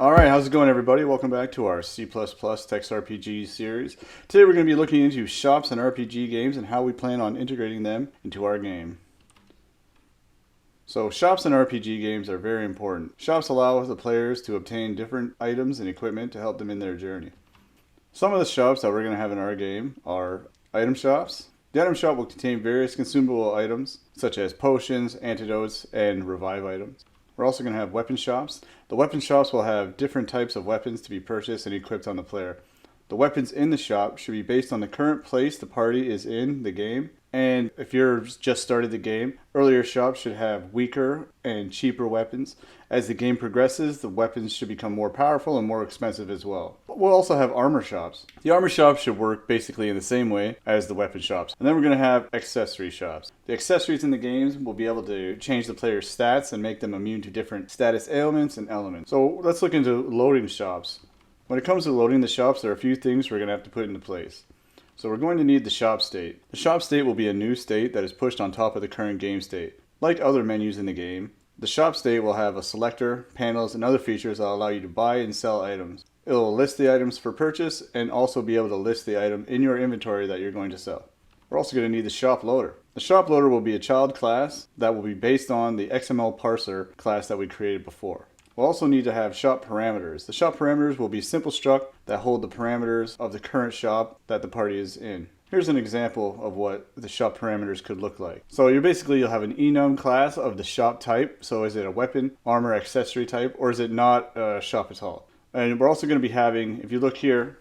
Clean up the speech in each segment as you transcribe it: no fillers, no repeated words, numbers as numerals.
Alright, how's it going everybody? Welcome back to our C++ Text RPG series. Today we're going to be looking into shops and RPG games and how we plan on integrating them into our game. So shops and RPG games are very important. Shops allow the players to obtain different items and equipment to help them in their journey. Some of the shops that we're going to have in our game are item shops. The item shop will contain various consumable items such as potions, antidotes, and revive items. We're also going to have weapon shops. The weapon shops will have different types of weapons to be purchased and equipped on the player. The weapons in the shop should be based on the current place the party is in the game. And if you're just started the game, earlier shops should have weaker and cheaper weapons. As the game progresses, the weapons should become more powerful and more expensive as well. But we'll also have armor shops. The armor shops should work basically in the same way as the weapon shops. And then we're going to have accessory shops. The accessories in the games will be able to change the player's stats and make them immune to different status ailments and elements. So let's look into loading shops. When it comes to loading the shops, there are a few things we're going to have to put into place. So we're going to need the shop state. The shop state will be a new state that is pushed on top of the current game state. Like other menus in the game, the shop state will have a selector, panels, and other features that allow you to buy and sell items. It will list the items for purchase and also be able to list the item in your inventory that you're going to sell. We're also going to need the shop loader. The shop loader will be a child class that will be based on the XML Parser class that we created before. We'll also need to have shop parameters. The shop parameters will be simple struct that hold the parameters of the current shop that the party is in. Here's an example of what the shop parameters could look like. So you'll have an enum class of the shop type. So is it a weapon, armor, accessory type, or is it not a shop at all? And we're also going to be having, if you look here,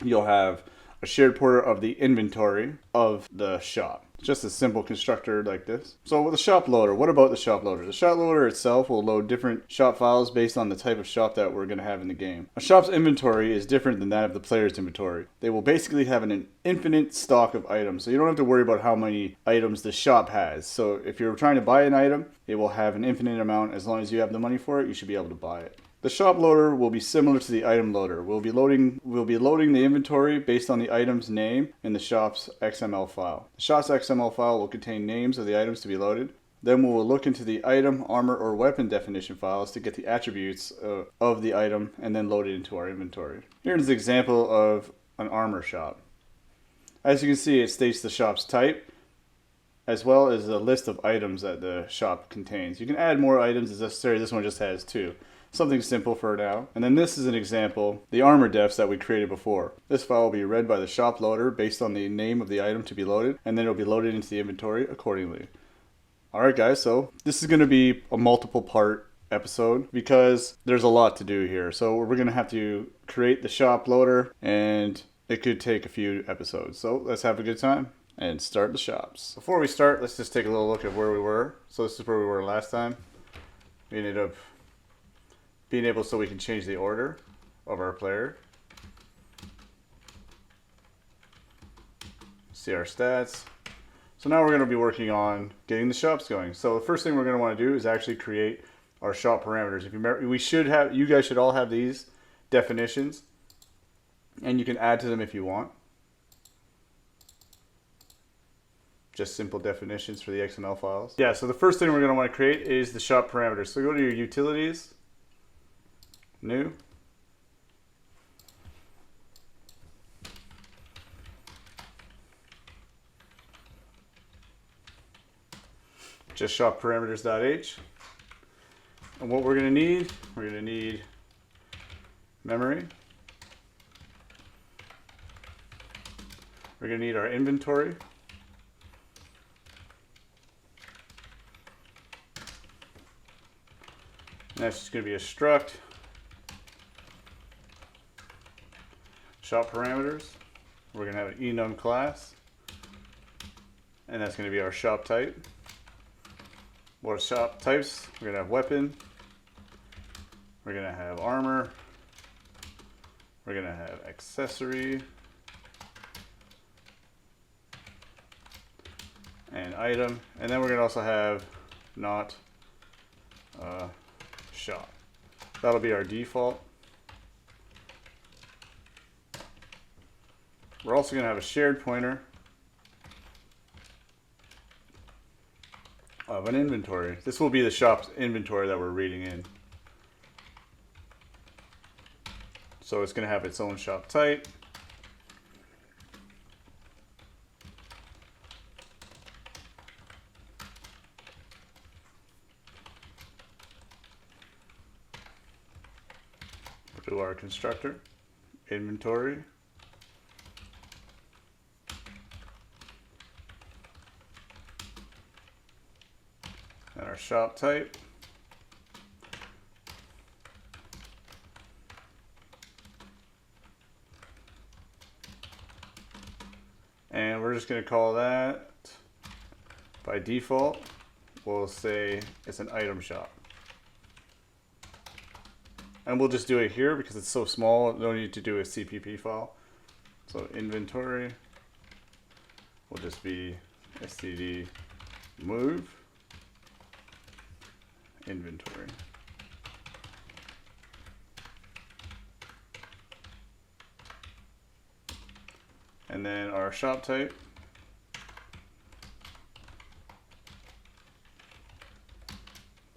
you'll have a shared pointer of the inventory of the shop. Just a simple constructor like this. So with the shop loader, what about the shop loader? The shop loader itself will load different shop files based on the type of shop that we're going to have in the game. A shop's inventory is different than that of the player's inventory. They will basically have an infinite stock of items, so you don't have to worry about how many items the shop has. So if you're trying to buy an item, it will have an infinite amount. As long as you have the money for it, you should be able to buy it. The shop loader will be similar to the item loader. We'll be loading the inventory based on the item's name in the shop's XML file. The shop's XML file will contain names of the items to be loaded. Then we will look into the item, armor, or weapon definition files to get the attributes of the item and then load it into our inventory. Here's an example of an armor shop. As you can see, it states the shop's type as well as a list of items that the shop contains. You can add more items as necessary. This one just has 2. Something simple for now. And then this is an example, the armor defs that we created before. This file will be read by the shop loader based on the name of the item to be loaded, and then it'll be loaded into the inventory accordingly. Alright guys, so this is going to be a multiple part episode because there's a lot to do here. So we're going to have to create the shop loader and it could take a few episodes. So let's have a good time and start the shops. Before we start, let's just take a little look at where we were. So this is where we were last time. We ended up being able so we can change the order of our player. See our stats. So now we're going to be working on getting the shops going. So the first thing we're going to want to do is actually create our shop parameters. If you remember, you guys should all have these definitions, and you can add to them if you want. Just simple definitions for the XML files. Yeah, so the first thing we're going to want to create is the shop parameters. So go to your utilities, new, just shop parameters.h, and what we're going to need memory, we're going to need our inventory, and that's just going to be a struct, shop parameters, we're going to have an enum class, and that's going to be our shop type. What are shop types? We're going to have weapon, we're going to have armor, we're going to have accessory, and item, and then we're going to also have not shop. That'll be our default. We're also going to have a shared pointer of an inventory. This will be the shop's inventory that we're reading in. So it's going to have its own shop type. We'll do our constructor, inventory. And our shop type. And we're just going to call that, by default, we'll say it's an item shop. And we'll just do it here because it's so small, no need to do a CPP file. So inventory will just be std move inventory. And then our shop type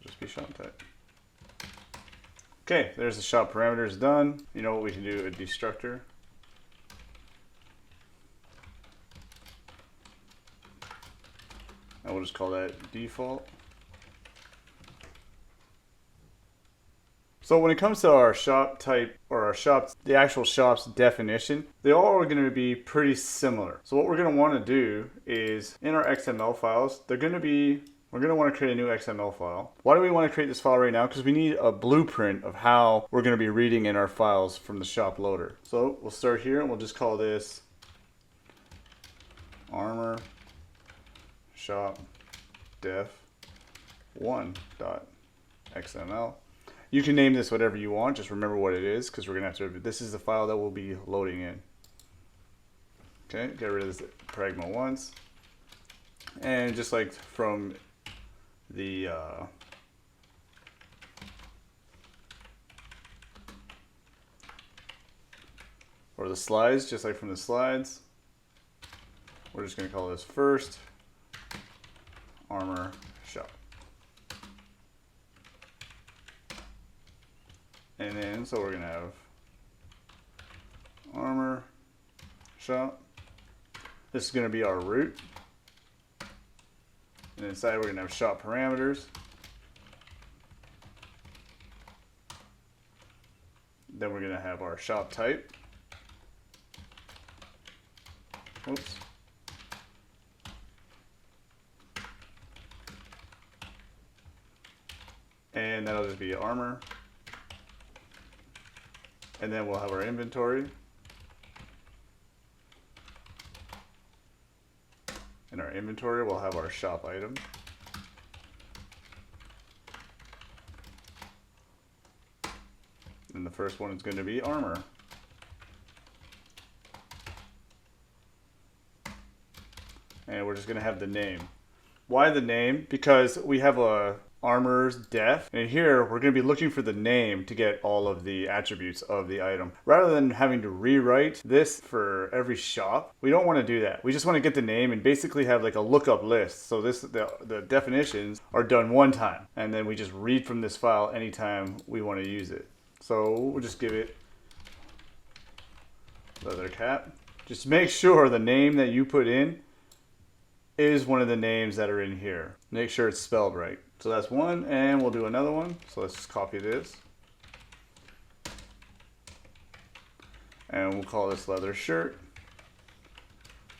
just be shop type. Okay, there's the shop parameters done. You know what we can do? A destructor. And we'll just call that default. So when it comes to our shop type, or our shop, the actual shop's definition, they all are going to be pretty similar. So what we're going to want to do is, in our XML files, we're going to want to create a new XML file. Why do we want to create this file right now? Because we need a blueprint of how we're going to be reading in our files from the shop loader. So we'll start here and we'll just call this armor shop def 1.xml. You can name this whatever you want, just remember what it is, because we're going to have to, this is the file that we'll be loading in. Okay, get rid of this pragma once. And just like from the or the slides, just like from the slides, we're just going to call this first armor shop. And then, so we're going to have armor shop. This is going to be our root. And inside we're going to have shop parameters. Then we're going to have our shop type. Oops. And that'll just be armor. And then we'll have our inventory. In our inventory, we'll have our shop item. And the first one is going to be armor. And we're just going to have the name. Why the name? Because we have a armor's def, and here we're going to be looking for the name to get all of the attributes of the item. Rather than having to rewrite this for every shop, we don't want to do that. We just want to get the name and basically have like a lookup list. So the definitions are done one time, and then we just read from this file anytime we want to use it. So we'll just give it leather cap. Just make sure the name that you put in is one of the names that are in here. Make sure it's spelled right. So that's one, and we'll do another one. So let's just copy this. And we'll call this leather shirt.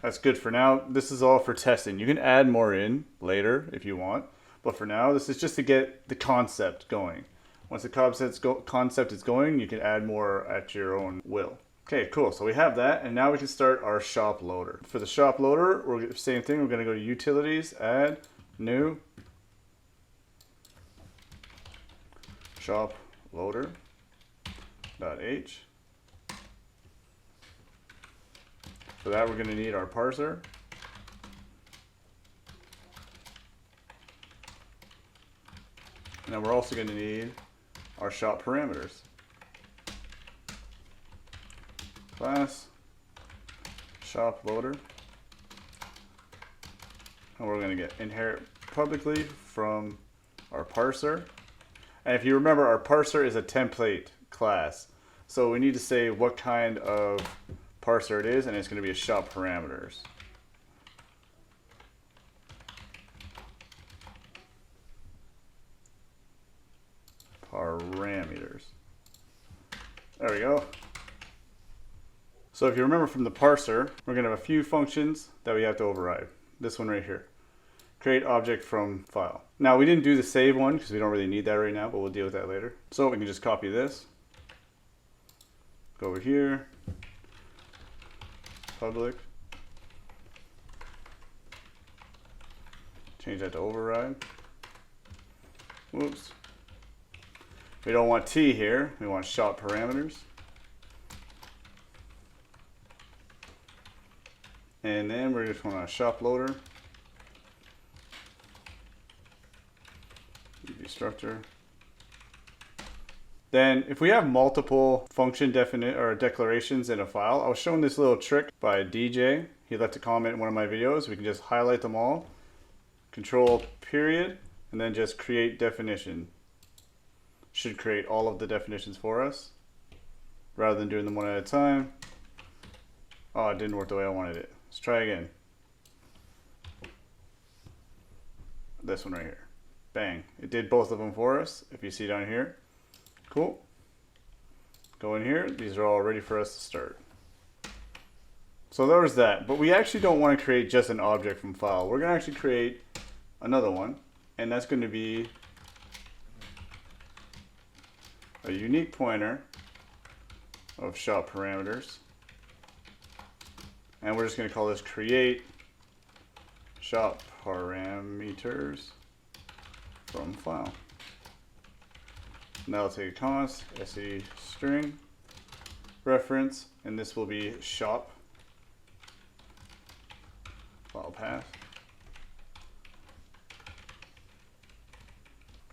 That's good for now. This is all for testing. You can add more in later if you want. But for now, this is just to get the concept going. Once the concept is going, you can add more at your own will. Okay, cool. So we have that, and now we can start our shop loader. For the shop loader, we're same thing. We're going to go to Utilities, Add, New, Shop Loader .h. For that, we're going to need our parser. And then we're also going to need our shop parameters. Class shop loader, and we're going to get inherit publicly from our parser. And if you remember, our parser is a template class. So we need to say what kind of parser it is, and it's going to be a shop parameters. Parameters. There we go. So if you remember from the parser, we're going to have a few functions that we have to override. This one right here. Create object from file. Now we didn't do the save one because we don't really need that right now, but we'll deal with that later. So we can just copy this. Go over here. Public. Change that to override. Whoops. We don't want T here. We want shop parameters. And then we're just want a shop loader. Structure. Then if we have multiple function declarations in a file, I was shown this little trick by DJ. He left a comment in one of my videos. We can just highlight them all, control period, and then just create definition. Should create all of the definitions for us rather than doing them one at a time. Oh, it didn't work the way I wanted it. Let's try again. This one right here. Bang. It did both of them for us, if you see down here. Cool. Go in here. These are all ready for us to start. So there was that. But we actually don't want to create just an object from file. We're going to actually create another one. And that's going to be a unique pointer of shop parameters. And we're just going to call this create shop parameters from file. Now I'll take a const, se string, reference, and this will be shop file path.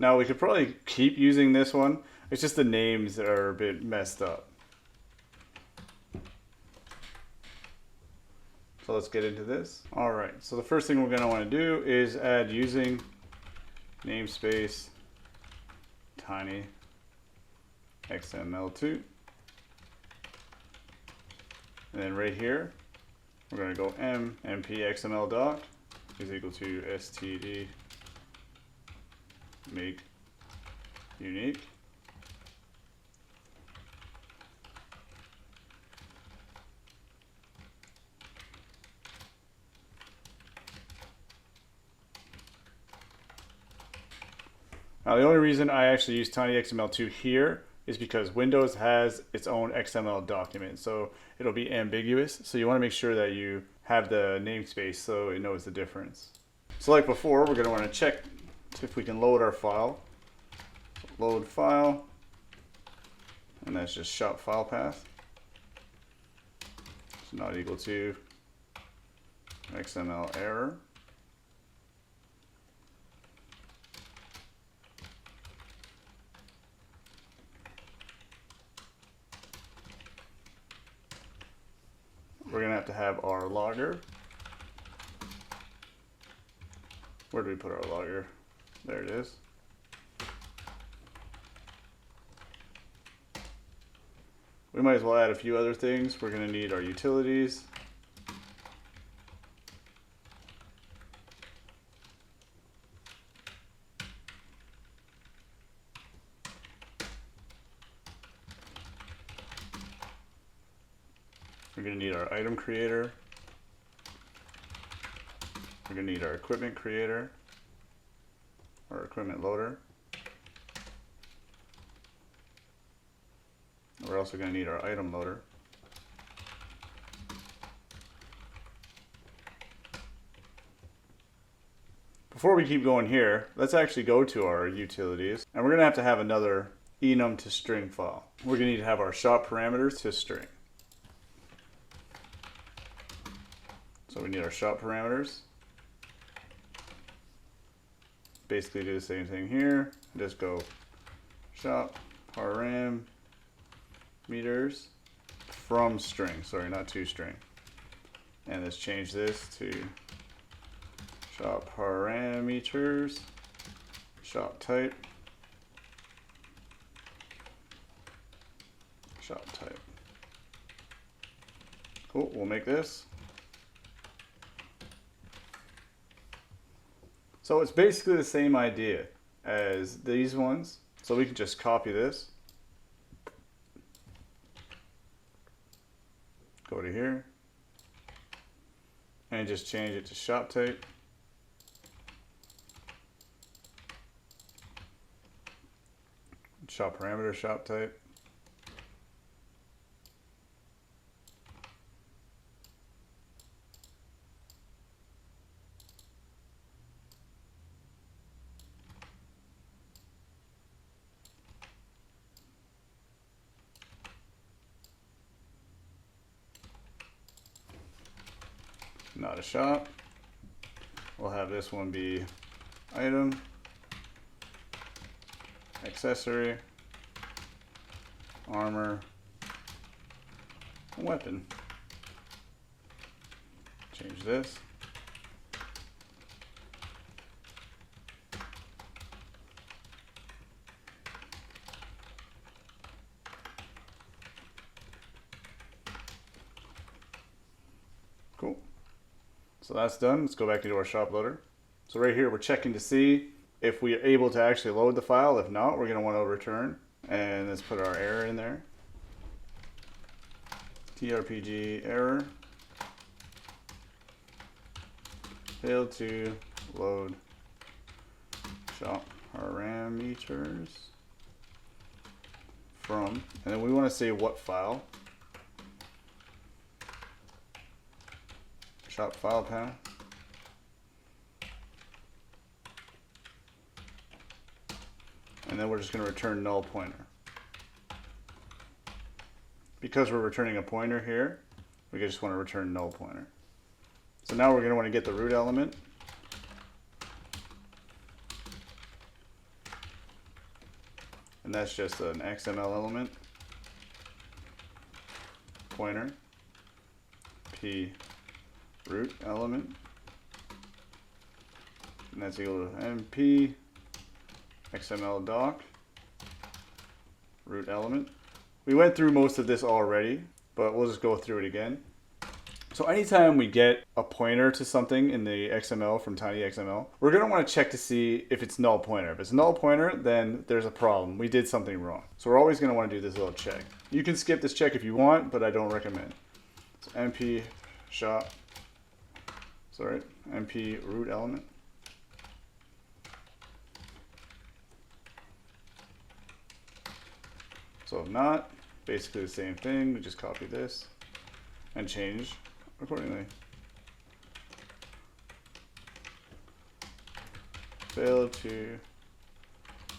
Now we could probably keep using this one. It's just the names that are a bit messed up. So let's get into this. All right, so the first thing we're going to want to do is add using namespace tiny XML2. And then right here, we're going to go mp XML doc is equal to std make unique. Now the only reason I actually use tinyxml2 here is because Windows has its own XML document, so it'll be ambiguous. So you want to make sure that you have the namespace so it knows the difference. So like before, we're going to want to check if we can load our file. Load file, and that's just shop file path. It's not equal to XML error. We're going to have our logger. Where do we put our logger? There it is. We might as well add a few other things. We're going to need our utilities. We're going to need our item creator. We're going to need our equipment creator, our equipment loader. We're also going to need our item loader. Before we keep going here, let's actually go to our utilities, and we're going to have another enum to string file. We're going to need to have our shop parameters to string. So we need our shop parameters. Basically do the same thing here. Just go shop param meters from string. Sorry, not to string. And let's change this to shop parameters, shop type, shop type. Cool, we'll make this. So it's basically the same idea as these ones. So we can just copy this. Go to here. And just change it to shop type. Shop parameter, shop type. Not a shop. We'll have this one be item, accessory, armor, weapon. Change this. Cool. So that's done. Let's go back into our shop loader. So right here, we're checking to see if we are able to actually load the file. If not, we're going to want to return. And let's put our error in there. TRPG error. Failed to load shop parameters from. And then we want to say what file. Shop file path. And then we're just going to return null pointer. Because we're returning a pointer here, we just want to return null pointer. So now we're going to want to get the root element. And that's just an XML element. Pointer. P root element, and that's equal to MP XML doc root element. We went through most of this already, but we'll just go through it again. So anytime we get a pointer to something in the XML from tinyXML, we're going to want to check to see if it's null pointer. If it's null pointer, then there's a problem. We did something wrong. So we're always going to want to do this little check. You can skip this check if you want, but I don't recommend. So MP shop. Sorry, MP root element. So if not, basically the same thing. We just copy this and change accordingly. Failed to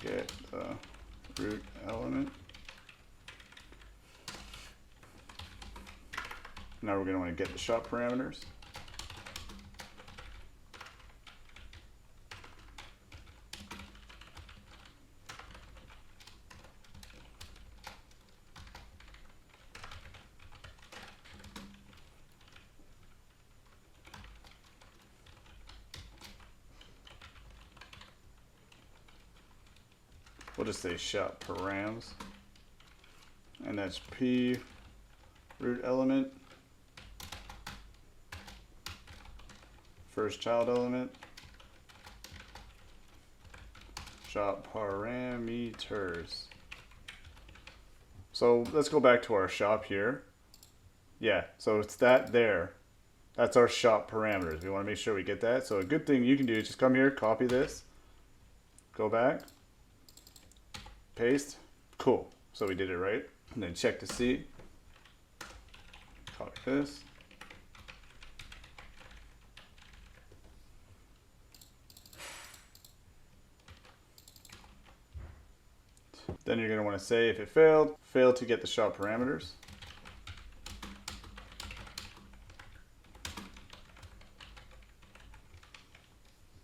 get the root element. Now we're going to want to get the shop parameters. We'll just say shop params, and that's P root element, first child element, shop parameters. So let's go back to our shop here. Yeah, so it's that there. That's our shop parameters. We want to make sure we get that. So a good thing you can do is just come here, copy this, go back, paste. Cool. So we did it right. And then check to see. Copy this. Then you're going to want to say if it failed to get the shop parameters.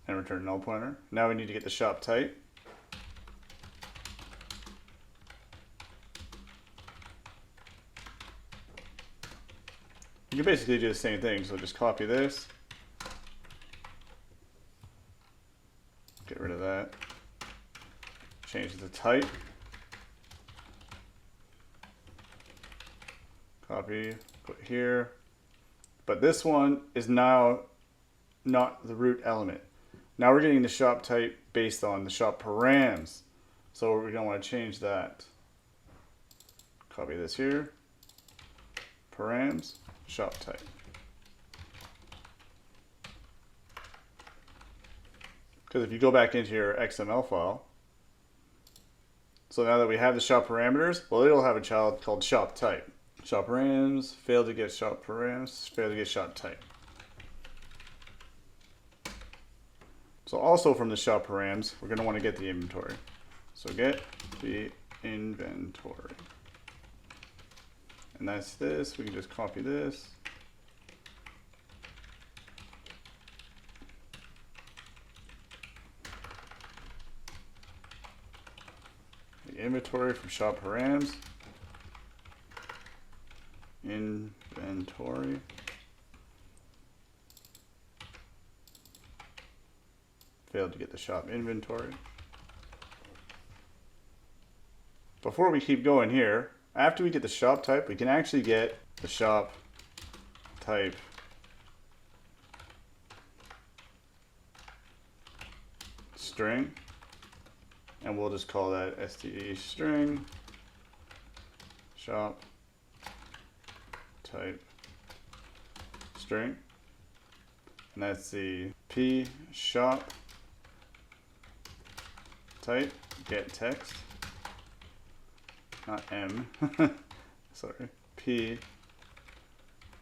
And return null pointer. Now we need to get the shop type. You can basically do the same thing, so just copy this, get rid of that, change the type, Copy, put here. But this one is now not the root element. Now we're getting the shop type based on the shop params. So we're going to want to change that. Copy this here. Params, shop type. Because if you go back into your XML file, so now that we have the shop parameters, well, it'll have a child called shop type. Shop params, failed to get shop params, failed to get shop type. So also from the shop params, we're going to want to get the inventory. So get the inventory. And that's this. We can just copy this. The inventory from shop params. Inventory. Failed to get the shop inventory. Before we keep going here, after we get the shop type, we can actually get the shop type string, and we'll just call that std string shop type string, and that's the p shop type get text, not m, sorry, p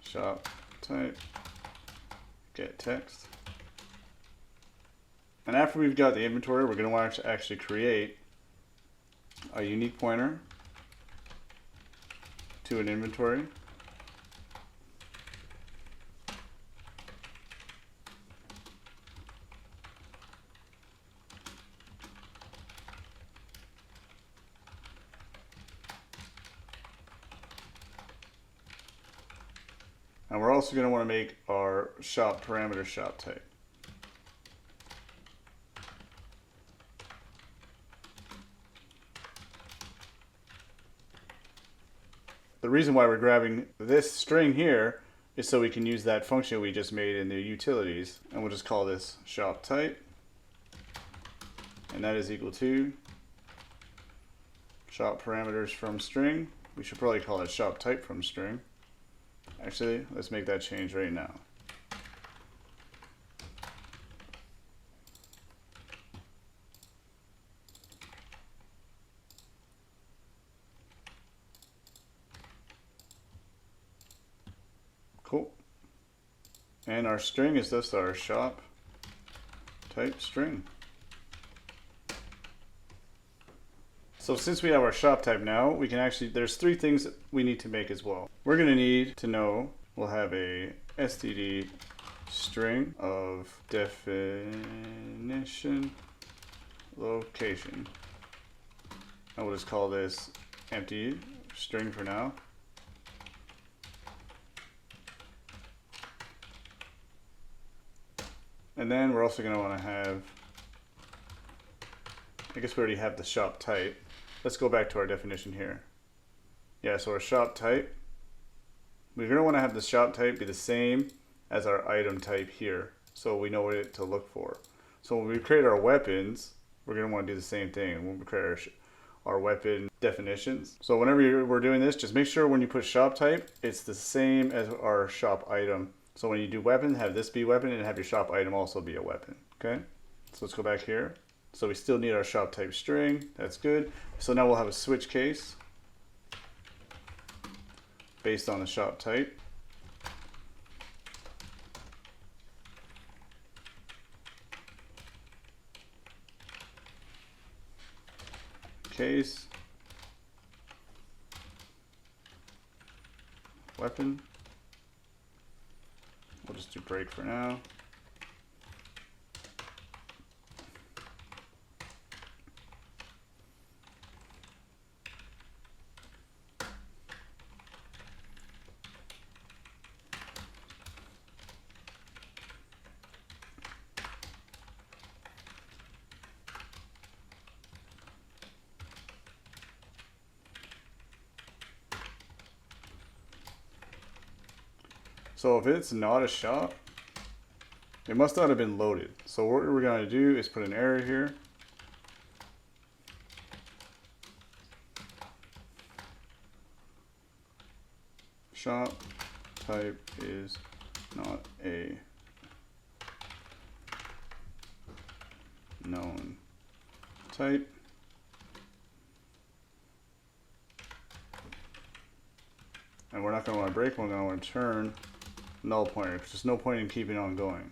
shop type get text. And after we've got the inventory, we're going to want to actually create a unique pointer to an inventory. And we're also going to want to make our shop parameter shop type. The reason why we're grabbing this string here is so we can use that function we just made in the utilities, and we'll just call this shop type, and that is equal to shop parameters from string. We should probably call it shop type from string. Actually, let's make that change right now. Cool. And our string is just our shop type string. So since we have our shop type now, we can actually, there's three things that we need to make as well. We're going to need to know, we'll have a std string of definition location. And we'll just call this empty string for now. And then we're also going to want to have, I guess we already have the shop type. Let's go back to our definition here. Yeah, so our shop type, we're going to want to have the shop type be the same as our item type here, so we know what to look for. So when we create our weapons, we're going to want to do the same thing when we create our weapon definitions. So whenever we're doing this, just make sure when you put shop type, it's the same as our shop item. So when you do weapon, have this be weapon and have your shop item also be a weapon. Okay, so let's go back here. So we still need our shop type string. That's good. So now we'll have a switch case based on the shop type. Case weapon. We'll just do break for now. So if it's not a shop, it must not have been loaded. So what we're going to do is put an error here. Shop type is not a known type. And we're not going to want to break, we're going to want to turn null pointer, because there's no point in keeping on going.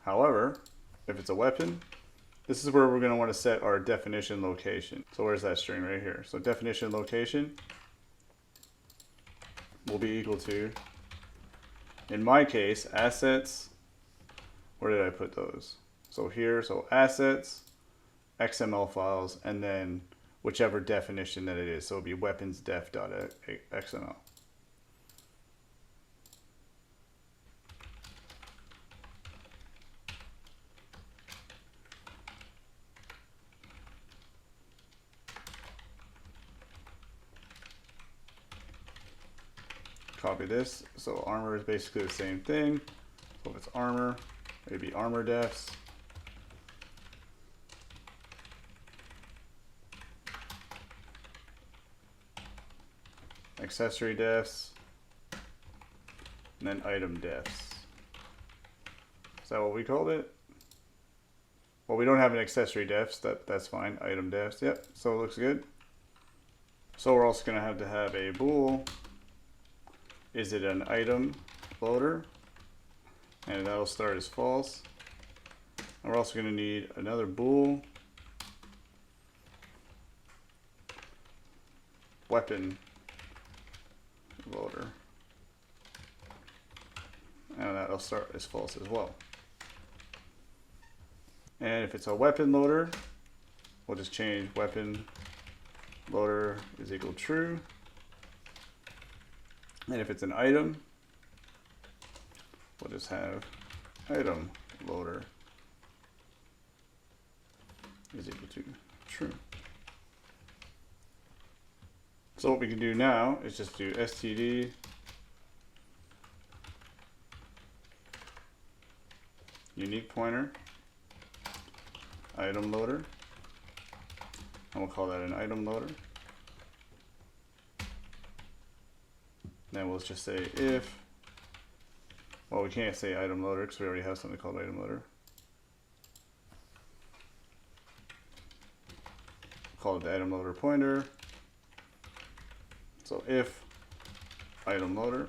However, if it's a weapon, this is where we're going to want to set our definition location. So where's that string right here? So definition location will be equal to, in my case, assets. Where did I put those? So here, so assets, XML files, and then whichever definition that it is. So it'll be weaponsdef.xml. Copy this. So armor is basically the same thing. So if it's armor, maybe armor defs. Accessory defs, and then item defs. Is that what we called it? Well, we don't have an accessory defs, that's fine. Item defs, yep, so it looks good. So we're also going to have a bool. Is it an item loader? And that'll start as false. And we're also going to need another bool. Weapon loader, and that'll start as false as well. And if it's a weapon loader, we'll just change weapon loader is equal true. And if it's an item, we'll just have item loader is equal to true. So what we can do now is just do std unique pointer item loader, and we'll call that an item loader. Then we'll just say if, well, we can't say item loader because we already have something called item loader. Call it the item loader pointer. So if item loader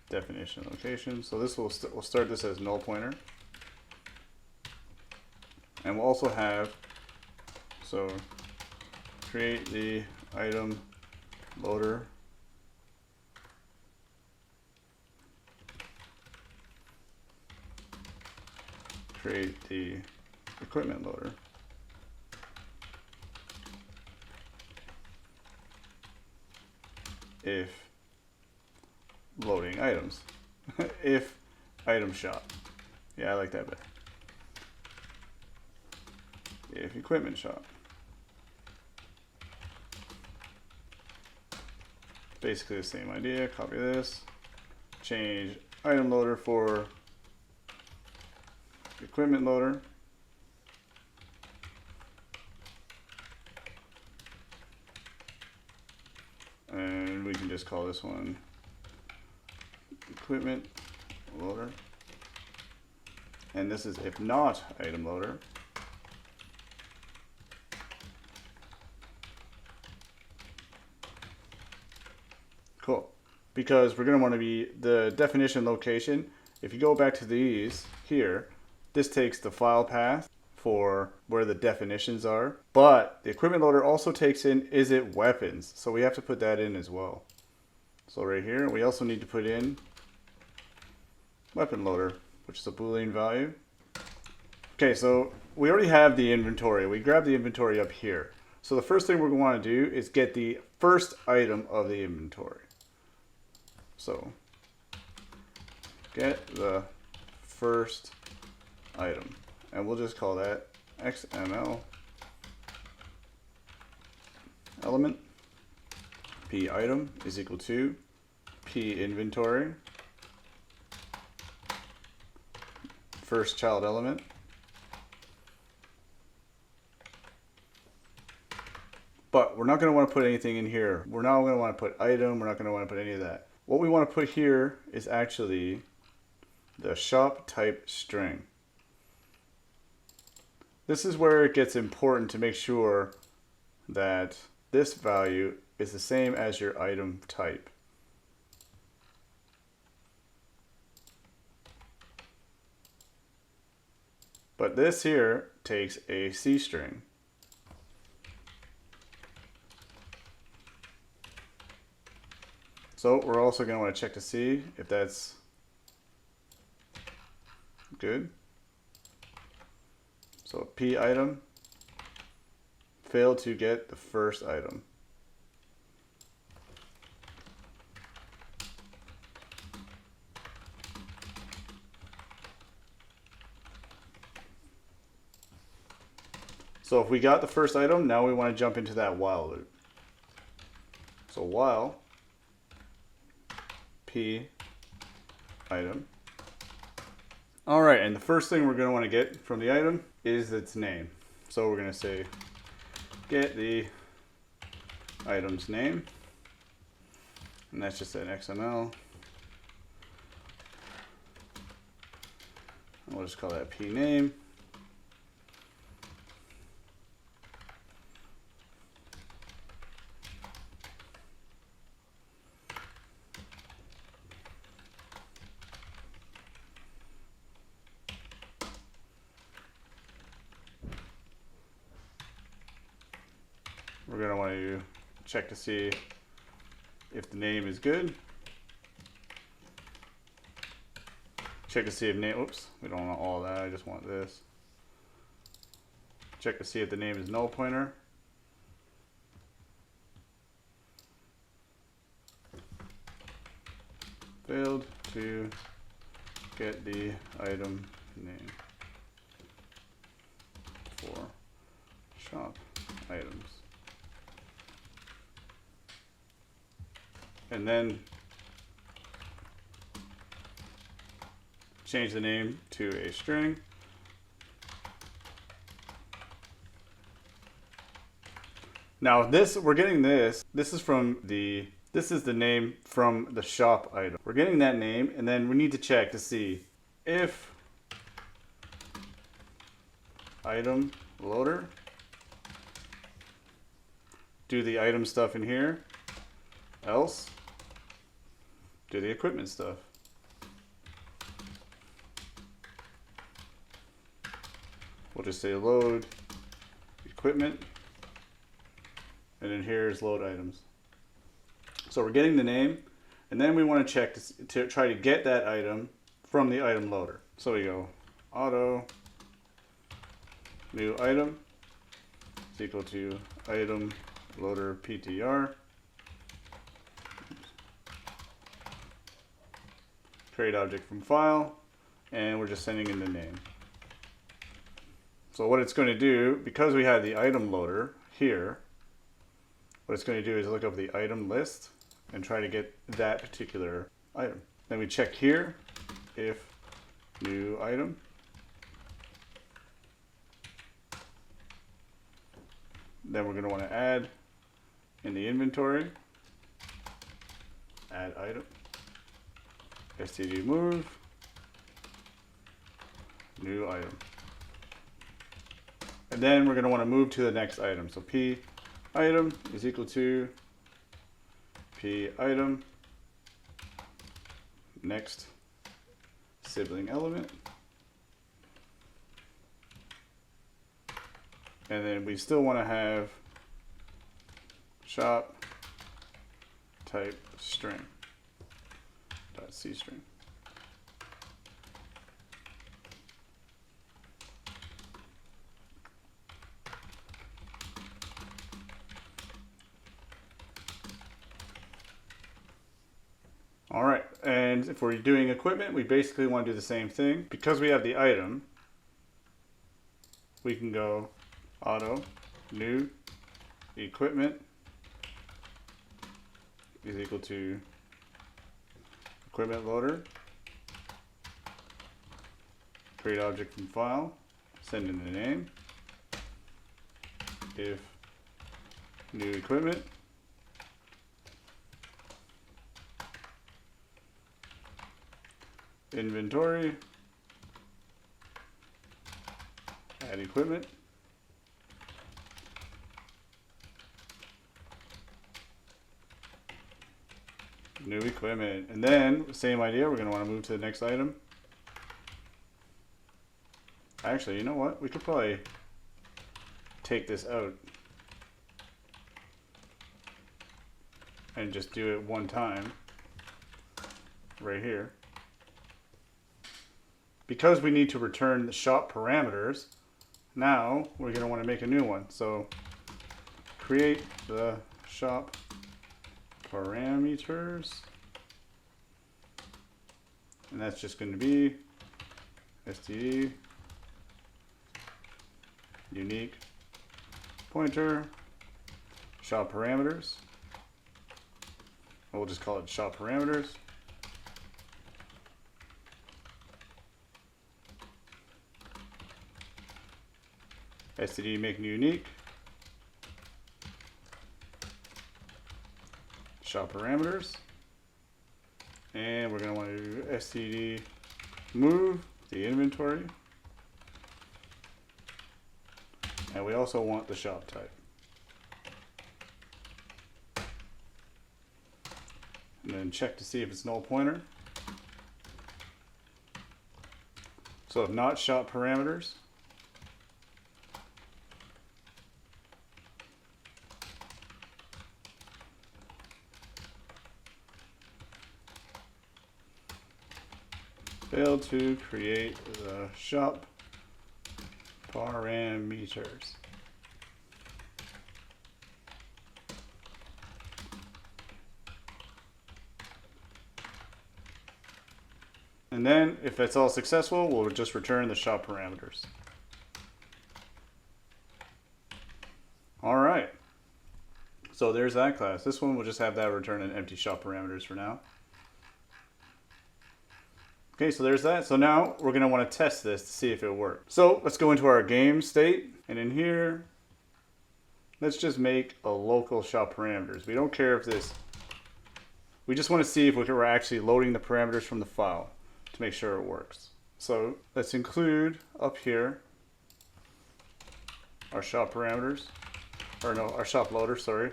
definition location. So this will we'll start this as null pointer, and we'll also have, so create the item loader create the equipment loader. If loading items. If item shop. Yeah, I like that better. If equipment shop. Basically the same idea. Copy this. Change item loader for equipment loader. And we can just call this one equipment loader. And this is if not item loader. Cool. Because we're going to want to be the definition location. If you go back to these here, this takes the file path for where the definitions are. But the equipment loader also takes in, is it weapons? So we have to put that in as well. So right here, we also need to put in weapon loader, which is a Boolean value Okay, so we already have the inventory. We grab the inventory up here. So the first thing we're going to want to do is get the first item of the inventory. So get the first item, and we'll just call that XML element. P item is equal to P inventory first child element but we're not going to want to put anything in here. We're not going to want to put item. We're not going to want to put any of that. What we want to put here is actually the shop type string. This is where it gets important to make sure that this value is the same as your item type. But this here takes a C string. So we're also going to want to check to see if that's good. So P item failed to get the first item. So if we got the first item, now we want to jump into that while loop. So while P item. All right, and the first thing we're going to want to get from the item is its name. So we're going to say get the item's name, and that's just an XML. And we'll just call that P name. We're going to want to check to see if the name is good. Check to see if name, oops, we don't want all that, I just want this. Check to see if the name is null pointer. Failed to get the item name for shop items. And then change the name to a string. Now this, we're getting this. This is the name from the shop item. We're getting that name, and then we need to check to see if item loader do the item stuff in here, else do the equipment stuff. We'll just say load equipment, and then here's load items. So we're getting the name, and then we want to check to try to get that item from the item loader. So we go auto new item is equal to item loader ptr. Create object from file, and we're just sending in the name. So what it's going to do, because we have the item loader here, what it's going to do is look up the item list and try to get that particular item. Then we check here if new item. Then we're going to want to add in the inventory, add item. std move new item, and then we're going to want to move to the next item. So P item is equal to P item next sibling element, and then we still want to have shop type string. C string. All right, and if we're doing equipment, we basically want to do the same thing. Because we have the item, we can go auto, new, equipment is equal to equipment loader, create object from file, send in the name, if new equipment, inventory, add equipment, new equipment, and then same idea, we're going to want to move to the next item. Actually, you know what, we could probably take this out and just do it one time right here. Because we need to return the shop parameters, now we're going to want to make a new one. So create the shop parameters, and that's just going to be std unique pointer shop parameters. We'll just call it shop parameters. std make new unique shop parameters, and we're going to want to do std move the inventory, and we also want the shop type, and then check to see if it's null pointer. So if not shop parameters, failed to create the shop parameters. And then if it's all successful, we'll just return the shop parameters. All right. So there's that class. This one will just have that return an empty shop parameters for now. Okay, so there's that. So now we're going to want to test this to see if it works. So let's go into our game state, and in here, let's just make a local shop parameters. We don't care if this, we just want to see if we're actually loading the parameters from the file to make sure it works. So let's include up here our shop parameters, or no, our shop loader, sorry.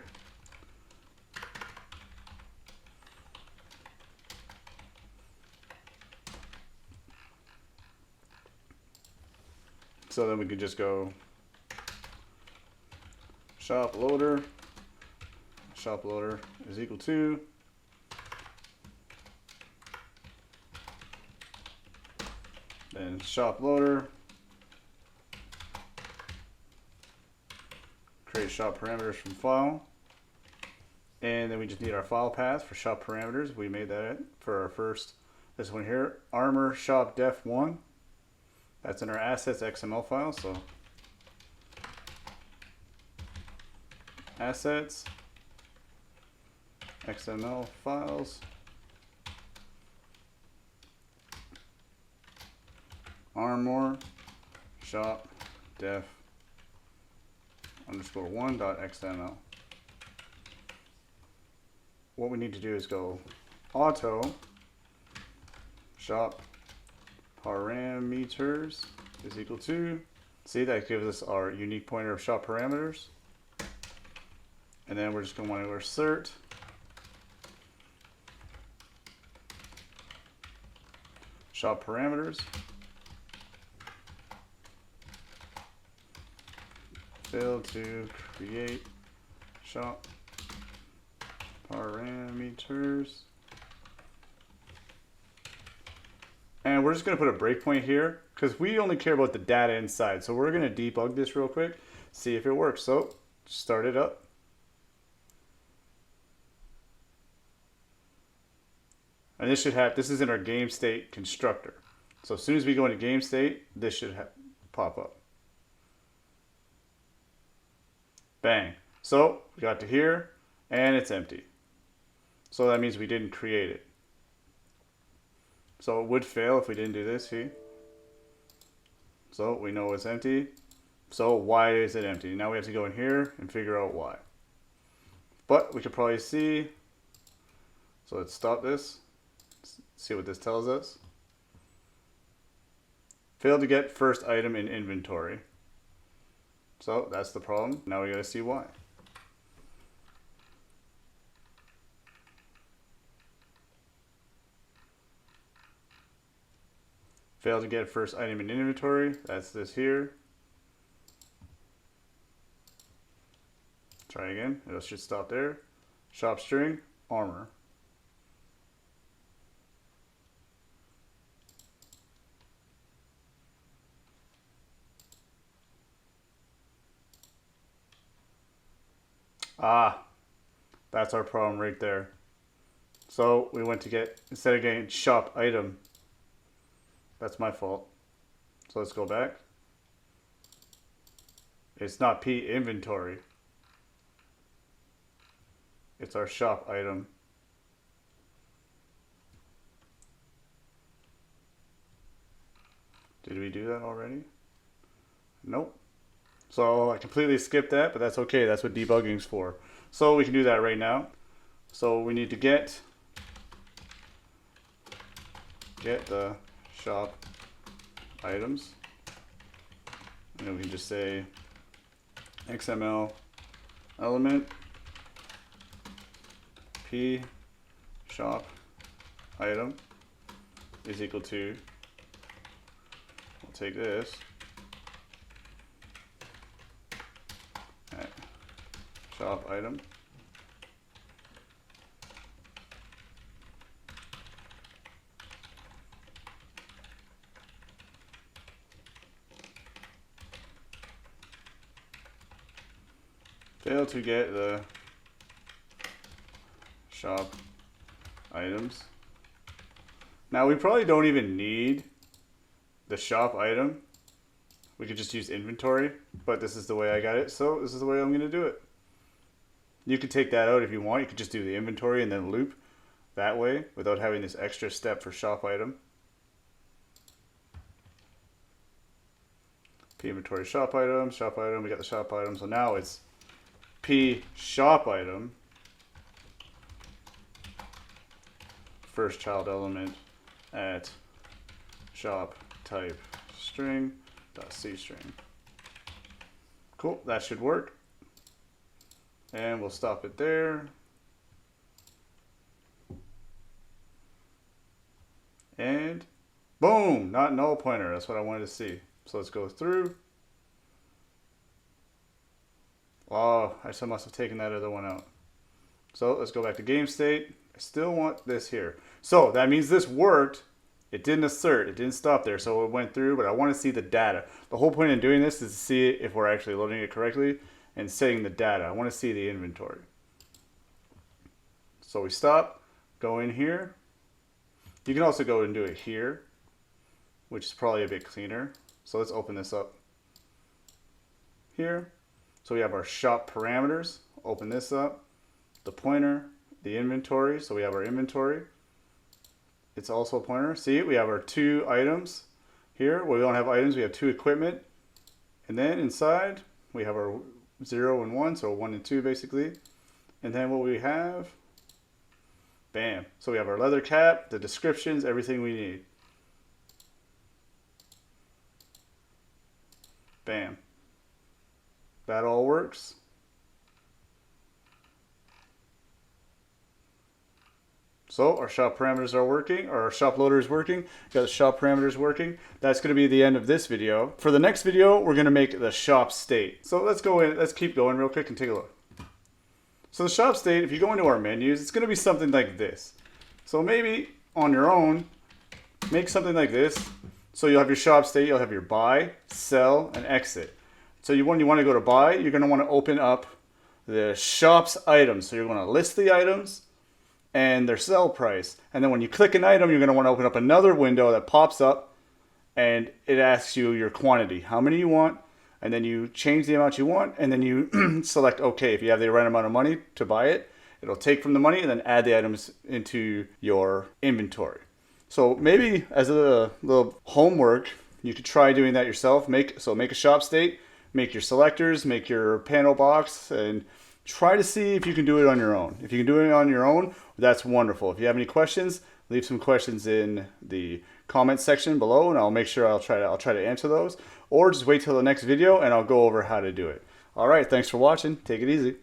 So then we can just go shop loader is equal to then shop loader, create shop parameters from file, and then we just need our file path for shop parameters. We made that for our first, this one here, armor shop def 1. That's in our assets XML file, so assets, XML files, armor shop def underscore 1.xml. What we need to do is go auto shop parameters is equal to, see, that gives us our unique pointer of shop parameters, and then we're just going to want to assert shop parameters failed to create shop parameters. And we're just going to put a breakpoint here because we only care about the data inside. So we're going to debug this real quick, see if it works. So start it up. And this is in our game state constructor. So as soon as we go into game state, this should pop up. Bang. So we got to here and it's empty. So that means we didn't create it. So it would fail if we didn't do this, see? So we know it's empty. So why is it empty? Now we have to go in here and figure out why. But we could probably see. So let's stop this. See what this tells us. Failed to get first item in inventory. So that's the problem. Now we gotta see why. Failed to get first item in inventory. That's this here. Try again. It should stop there. Shop string, armor. Ah, that's our problem right there. So we went to get, instead of getting shop item, that's my fault. So let's go back. It's not P inventory. It's our shop item. Did we do that already? Nope. So I completely skipped that, but that's okay. That's what debugging's for. So we can do that right now. So we need to get the shop items. And then we can just say XML element P shop item is equal to, we'll take this, shop item, fail to get the shop items. Now we probably don't even need the shop item. We could just use inventory, but this is the way I got it, so this is the way I'm going to do it. You could take that out if you want. You could just do the inventory and then loop that way without having this extra step for shop item. P inventory shop item, we got the shop item. So now it's P shop item, first child element at shop type string dot c string. Cool, that should work. And we'll stop it there. And boom, not null pointer. That's what I wanted to see. So let's go through. Oh, I must have taken that other one out. So let's go back to game state. I still want this here. So that means this worked. It didn't assert, it didn't stop there. So it went through, but I want to see the data. The whole point in doing this is to see if we're actually loading it correctly and setting the data. I want to see the inventory. So we stop, go in here. You can also go and do it here, which is probably a bit cleaner. So let's open this up here. So we have our shop parameters. Open this up, the pointer, the inventory. So we have our inventory. It's also a pointer. See, we have our two items here. Where we don't have items, we have two equipment. And then inside, we have our 0 and 1, so 1 and 2 basically. And then what we have, bam. So we have our leather cap, the descriptions, everything we need. Bam. That all works. So our shop parameters are working, or our shop loader is working. Got the shop parameters working. That's going to be the end of this video. For the next video, we're going to make the shop state. So let's go in, let's keep going real quick and take a look. So the shop state, if you go into our menus, it's going to be something like this. So maybe on your own, make something like this. So you'll have your shop state, you'll have your buy, sell, and exit. So when you want to go to buy, you're going to want to open up the shop's items. So you're going to list the items. and their sell price. And then when you click an item, you're going to want to open up another window that pops up, and it asks you your quantity, how many you want, and then you change the amount you want, and then you select OK. If you have the right amount of money to buy it, it'll take from the money and then add the items into your inventory. So maybe as a little homework, you could try doing that yourself. Make a shop state, make your selectors, make your panel box, and try to see if you can do it on your own. If you can do it on your own, that's wonderful. If you have any questions, leave some questions in the comment section below, and I'll make sure I'll try to answer those. Or just wait till the next video and I'll go over how to do it. All right, thanks for watching. Take it easy.